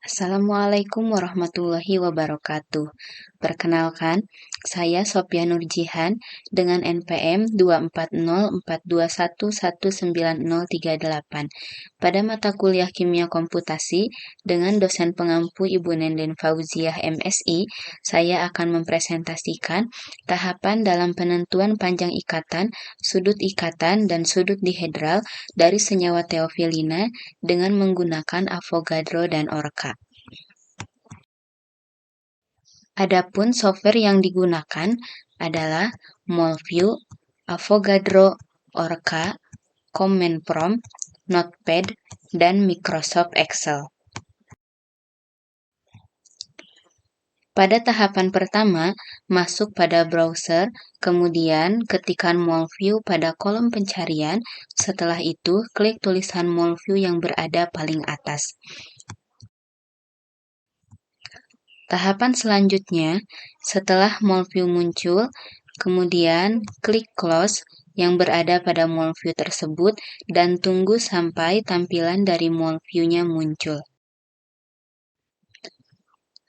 Assalamualaikum warahmatullahi wabarakatuh. Perkenalkan, saya Sophia Nurjihan dengan NPM 24042119038 pada mata kuliah Kimia Komputasi dengan dosen pengampu Ibu Nenden Fauziah MSI. Saya akan mempresentasikan tahapan dalam penentuan panjang ikatan, dan sudut dihedral dari senyawa teofilina dengan menggunakan Avogadro dan Orca. Adapun software yang digunakan adalah Molview, Avogadro, Orca, Command Prompt, Notepad, dan Microsoft Excel. Pada tahapan pertama, masuk pada browser, kemudian ketikkan Molview pada kolom pencarian, setelah itu klik tulisan Molview yang berada paling atas. Tahapan selanjutnya, setelah Molview muncul, kemudian klik Close yang berada pada Molview tersebut dan tunggu sampai tampilan dari Molview-nya muncul.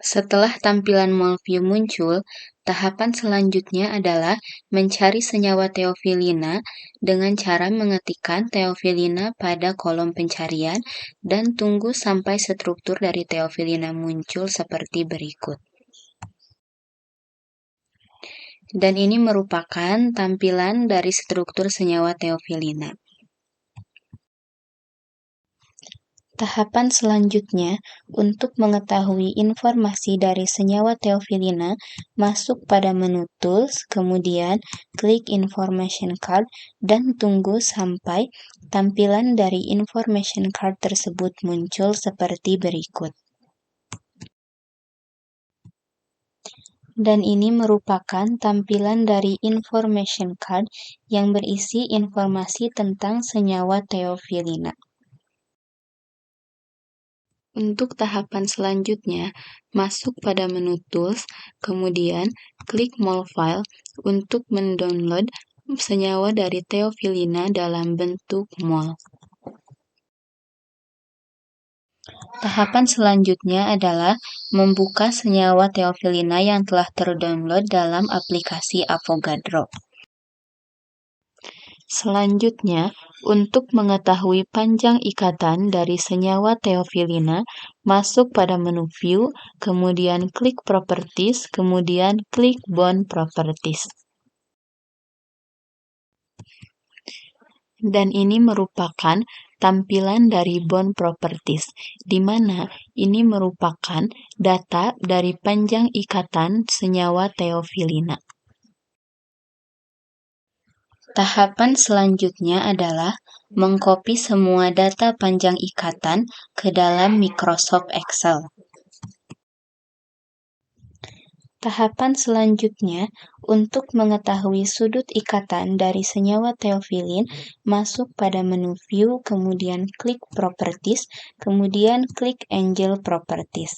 Setelah tampilan Molview muncul, tahapan selanjutnya adalah mencari senyawa teofilina dengan cara mengetikkan teofilina pada kolom pencarian dan tunggu sampai struktur dari teofilina muncul seperti berikut. Dan ini merupakan tampilan dari struktur senyawa teofilina. Tahapan selanjutnya, untuk mengetahui informasi dari senyawa teofilina, masuk pada menu Tools, kemudian klik Information Card, dan tunggu sampai tampilan dari Information Card tersebut muncul seperti berikut. Dan ini merupakan tampilan dari Information Card yang berisi informasi tentang senyawa teofilina. Untuk tahapan selanjutnya, masuk pada menu Tools, kemudian klik Molfile untuk mendownload senyawa dari teofilina dalam bentuk mol. Tahapan selanjutnya adalah membuka senyawa teofilina yang telah terdownload dalam aplikasi Avogadro. Selanjutnya, untuk mengetahui panjang ikatan dari senyawa teofilina, masuk pada menu View, kemudian klik Properties, kemudian klik Bond Properties. Dan ini merupakan tampilan dari Bond Properties, di mana ini merupakan data dari panjang ikatan senyawa teofilina. Tahapan selanjutnya adalah mengcopy semua data panjang ikatan ke dalam Microsoft Excel. Tahapan selanjutnya, untuk mengetahui sudut ikatan dari senyawa teofilin, masuk pada menu View, kemudian klik Properties, kemudian klik Angel Properties.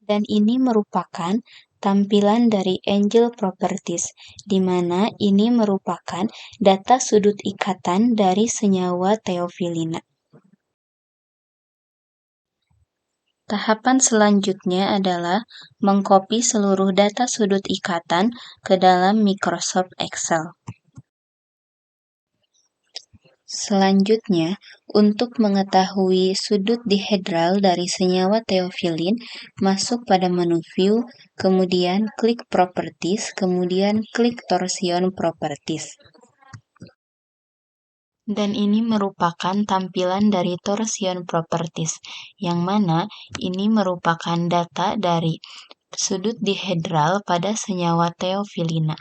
Dan ini merupakan tampilan dari Angel Properties, di mana ini merupakan data sudut ikatan dari senyawa teofilina. Tahapan selanjutnya adalah mengcopy seluruh data sudut ikatan ke dalam Microsoft Excel. Selanjutnya, untuk mengetahui sudut dihedral dari senyawa teofilin, masuk pada menu View, kemudian klik Properties, kemudian klik Torsion Properties. Dan ini merupakan tampilan dari Torsion Properties, yang mana ini merupakan data dari sudut dihedral pada senyawa teofilina.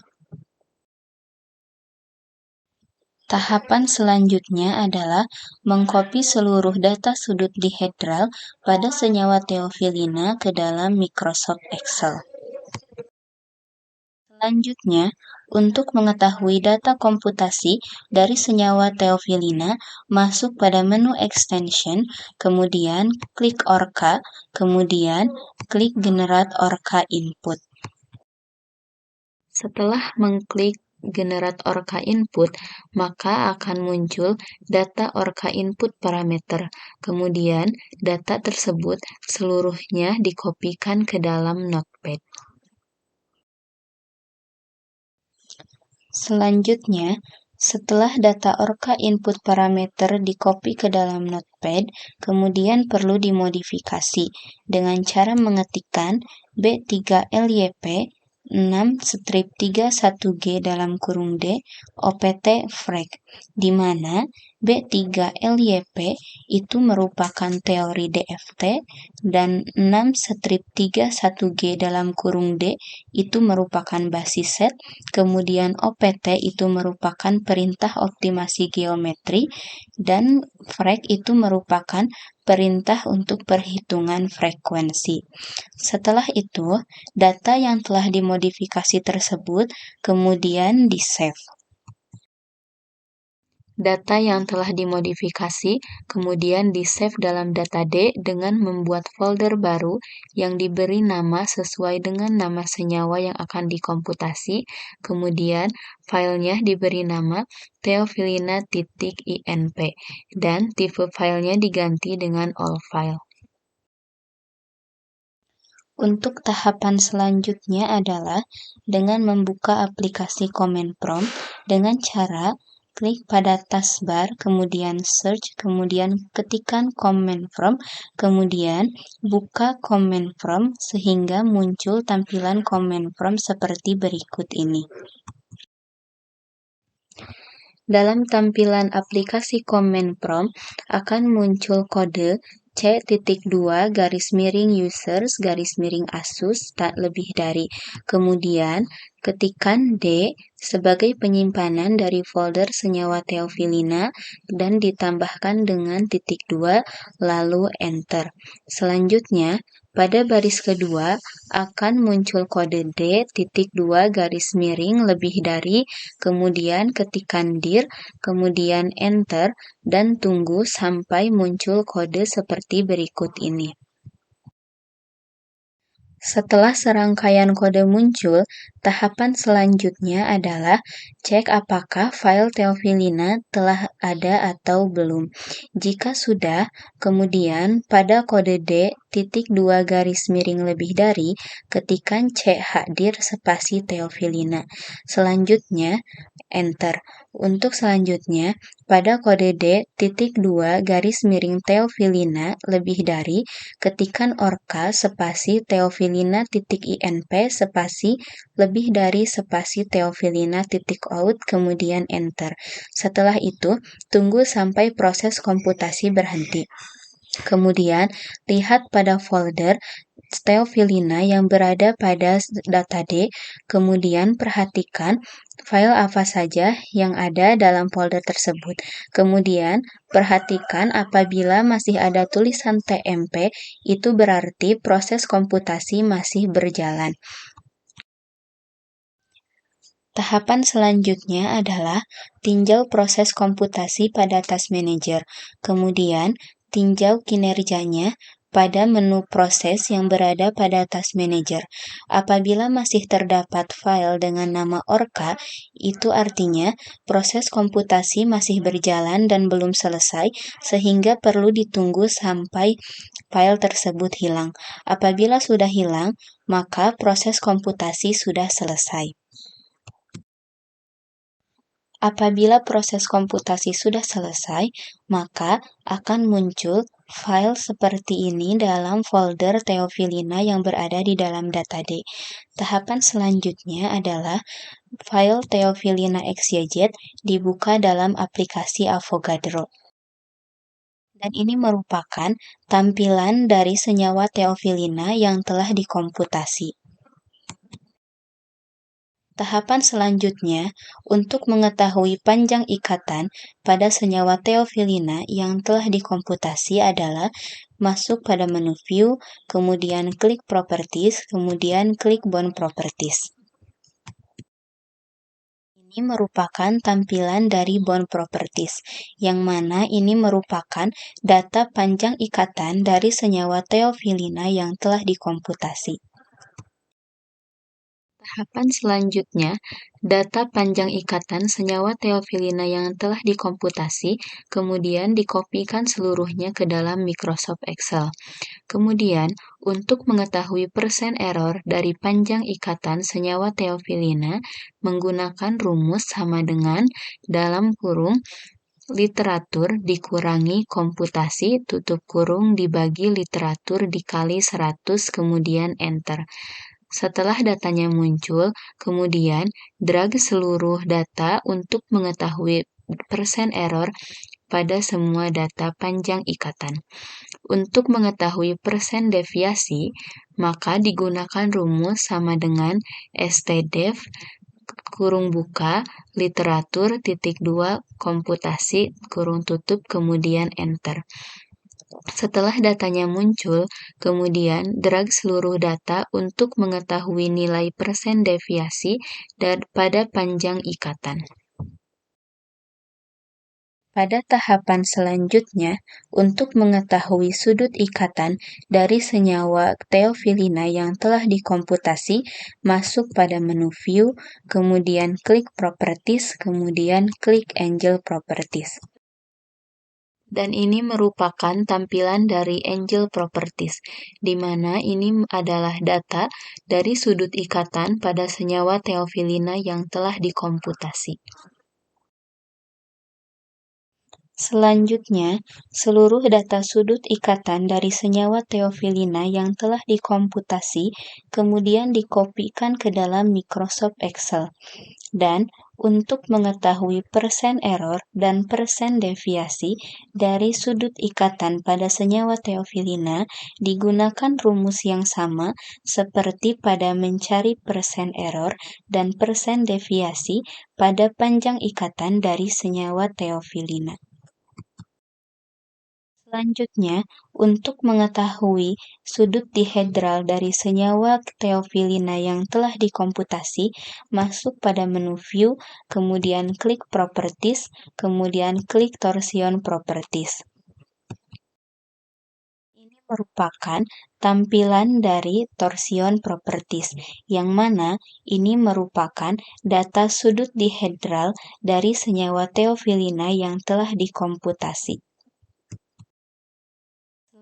Tahapan selanjutnya adalah mengcopy seluruh data sudut dihedral pada senyawa teofilina ke dalam Microsoft Excel. Selanjutnya, untuk mengetahui data komputasi dari senyawa teofilina, masuk pada menu Extension, kemudian klik Orca, kemudian klik Generate Orca Input. Setelah mengklik generate orca input, maka akan muncul data orca input parameter. Kemudian, data tersebut seluruhnya dikopikan ke dalam Notepad. Selanjutnya, setelah data orca input parameter dikopi ke dalam Notepad, kemudian perlu dimodifikasi dengan cara mengetikkan B3LYP 6-31G dalam kurung D opt frag, di mana B3LYP itu merupakan teori DFT dan 6-31G dalam kurung D itu merupakan basis set, kemudian OPT itu merupakan perintah optimasi geometri, dan frag itu merupakan perintah untuk perhitungan frekuensi. Setelah itu, data yang telah dimodifikasi tersebut kemudian di-save. Data yang telah dimodifikasi kemudian di-save dalam data D dengan membuat folder baru yang diberi nama sesuai dengan nama senyawa yang akan dikomputasi, kemudian filenya diberi nama theophylline.inp, dan tipe filenya diganti dengan all file. Untuk tahapan selanjutnya adalah dengan membuka aplikasi Command Prompt dengan cara klik pada taskbar, kemudian search, kemudian ketikkan Command Prompt, kemudian buka Command Prompt sehingga muncul tampilan Command Prompt seperti berikut ini. Dalam tampilan aplikasi Command Prompt akan muncul kode C.2-users-asus tak lebih dari. Kemudian ketikkan D sebagai penyimpanan dari folder senyawa teofilina dan ditambahkan dengan .2 lalu enter. Selanjutnya pada baris kedua akan muncul kode D.2 lebih dari, kemudian ketikkan dir, kemudian enter, dan tunggu sampai muncul kode seperti berikut ini. Setelah serangkaian kode muncul, tahapan selanjutnya adalah cek apakah file teofilina telah ada atau belum. Jika sudah, kemudian pada kode D.2 lebih dari, ketikkan chdir spasi teofilina. Selanjutnya, enter. Untuk selanjutnya, pada kode D.2 teofilina lebih dari, ketikkan orca spasi teofilina.inp spasi lebih dari spasi teofilina.out, kemudian enter. Setelah itu, tunggu sampai proses komputasi berhenti. Kemudian, lihat pada folder teofilina yang berada pada data D, kemudian perhatikan file apa saja yang ada dalam folder tersebut. Kemudian, perhatikan apabila masih ada tulisan TMP, itu berarti proses komputasi masih berjalan. Tahapan selanjutnya adalah tinjau proses komputasi pada Task Manager. Kemudian, tinjau kinerjanya pada menu proses yang berada pada Task Manager. Apabila masih terdapat file dengan nama orca, itu artinya proses komputasi masih berjalan dan belum selesai, sehingga perlu ditunggu sampai file tersebut hilang. Apabila sudah hilang, maka proses komputasi sudah selesai. Apabila proses komputasi sudah selesai, maka akan muncul file seperti ini dalam folder teofilina yang berada di dalam data D. Tahapan selanjutnya adalah file teofilina XYZ dibuka dalam aplikasi Avogadro. Dan ini merupakan tampilan dari senyawa teofilina yang telah dikomputasi. Tahapan selanjutnya untuk mengetahui panjang ikatan pada senyawa teofilina yang telah dikomputasi adalah masuk pada menu View, kemudian klik Properties, kemudian klik Bond Properties. Ini merupakan tampilan dari Bond Properties, yang mana ini merupakan data panjang ikatan dari senyawa teofilina yang telah dikomputasi. Tahapan selanjutnya, data panjang ikatan senyawa teofilina yang telah dikomputasi kemudian dikopikan seluruhnya ke dalam Microsoft Excel. Kemudian, untuk mengetahui persen error dari panjang ikatan senyawa teofilina menggunakan rumus sama dengan dalam kurung literatur dikurangi komputasi tutup kurung dibagi literatur dikali 100 kemudian enter. Setelah datanya muncul, kemudian drag seluruh data untuk mengetahui persen error pada semua data panjang ikatan. Untuk mengetahui persen deviasi, maka digunakan rumus sama dengan stdef kurung buka literatur titik 2 komputasi kurung tutup kemudian enter. Setelah datanya muncul, kemudian drag seluruh data untuk mengetahui nilai persen deviasi pada panjang ikatan. Pada tahapan selanjutnya, untuk mengetahui sudut ikatan dari senyawa teofilina yang telah dikomputasi, masuk pada menu View, kemudian klik Properties, kemudian klik Angel Properties. Dan ini merupakan tampilan dari Angel Properties, di mana ini adalah data dari sudut ikatan pada senyawa teofilina yang telah dikomputasi. Selanjutnya, seluruh data sudut ikatan dari senyawa teofilina yang telah dikomputasi kemudian dikopikan ke dalam Microsoft Excel. Dan untuk mengetahui persen error dan persen deviasi dari sudut ikatan pada senyawa teofilina digunakan rumus yang sama seperti pada mencari persen error dan persen deviasi pada panjang ikatan dari senyawa teofilina. Selanjutnya, untuk mengetahui sudut dihedral dari senyawa teofilina yang telah dikomputasi, masuk pada menu View, kemudian klik Properties, kemudian klik Torsion Properties. Ini merupakan tampilan dari Torsion Properties, yang mana ini merupakan data sudut dihedral dari senyawa teofilina yang telah dikomputasi.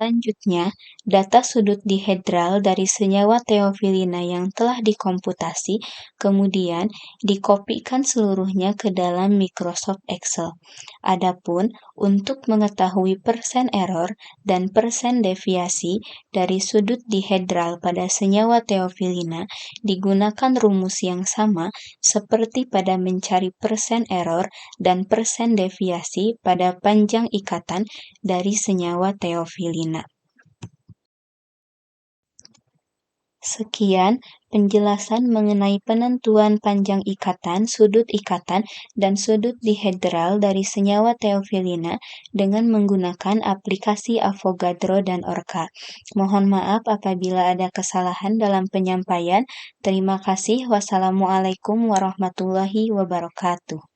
Selanjutnya, data sudut dihedral dari senyawa teofilina yang telah dikomputasi kemudian dikopikan seluruhnya ke dalam Microsoft Excel. Adapun untuk mengetahui persen error dan persen deviasi dari sudut dihedral pada senyawa teofilina digunakan rumus yang sama seperti pada mencari persen error dan persen deviasi pada panjang ikatan dari senyawa teofilina. Sekian penjelasan mengenai penentuan panjang ikatan, dan sudut dihedral dari senyawa teofilina dengan menggunakan aplikasi Avogadro dan Orca. Mohon maaf apabila ada kesalahan dalam penyampaian. Terima kasih. Wassalamualaikum warahmatullahi wabarakatuh.